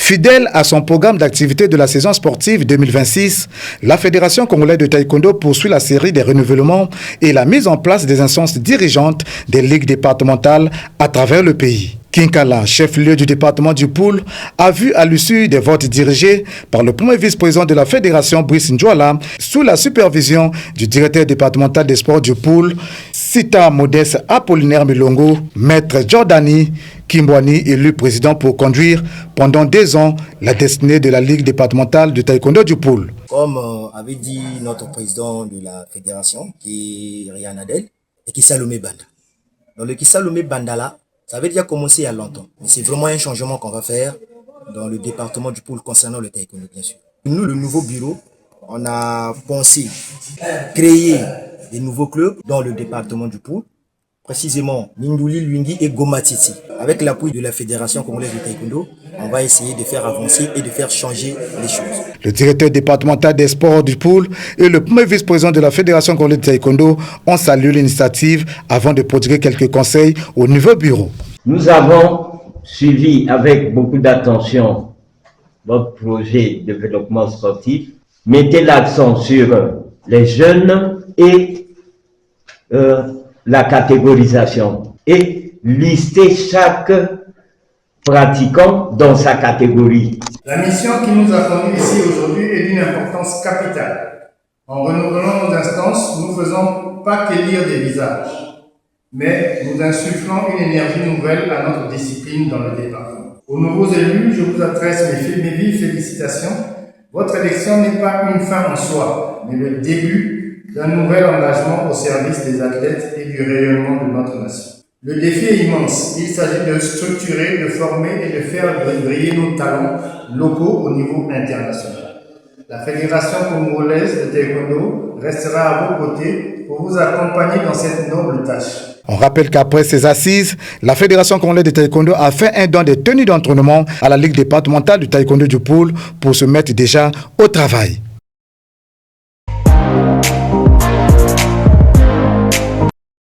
Fidèle à son programme d'activité de la saison sportive 2026, la Fédération congolaise de taekwondo poursuit la série des renouvellements et la mise en place des instances dirigeantes des ligues départementales à travers le pays. Kinkala, chef-lieu du département du Poul, a vu à l'issue des votes dirigés par le premier vice-président de la Fédération, Brice Ndjouala, sous la supervision du directeur départemental des sports du Poul, Sita Modeste Apollinaire Milongo, Maître Jordani Kimbwani, élu président pour conduire pendant 2 ans la destinée de la Ligue départementale de taekwondo du Poul. Comme avait dit notre président de la fédération, qui est Ryan Adel, et qui Salomé Banda. Dans le Salomé Banda là, ça avait déjà commencé il y a longtemps. Mais c'est vraiment un changement qu'on va faire dans le département du Poul concernant le taekwondo, bien sûr. Nous, le nouveau bureau, on a pensé créer des nouveaux clubs dans le département du Poul, précisément Mindouli, Luingui et Gomatiti. Avec l'appui de la Fédération congolaise de taekwondo, on va essayer de faire avancer et de faire changer les choses. Le directeur départemental des sports du Poul et le premier vice-président de la Fédération congolaise de taekwondo ont salué l'initiative avant de prodiguer quelques conseils au nouveau bureau. Nous avons suivi avec beaucoup d'attention votre projet de développement sportif. Mettez l'accent sur les jeunes et la catégorisation et lister chaque pratiquant dans sa catégorie. La mission qui nous a conduits ici aujourd'hui est d'une importance capitale. En renouvelant nos instances, nous ne faisons pas qu'élire des visages, mais nous insufflons une énergie nouvelle à notre discipline dans le département. Aux nouveaux élus, je vous adresse mes vives félicitations. Votre élection n'est pas une fin en soi, mais le début d'un nouvel engagement au service des athlètes et du rayonnement de notre nation. Le défi est immense. Il s'agit de structurer, de former et de faire briller nos talents locaux au niveau international. La Fédération congolaise de taekwondo restera à vos côtés pour vous accompagner dans cette noble tâche. On rappelle qu'après ces assises, la Fédération congolaise de taekwondo a fait un don de tenues d'entraînement à la Ligue départementale du taekwondo du Poul pour se mettre déjà au travail.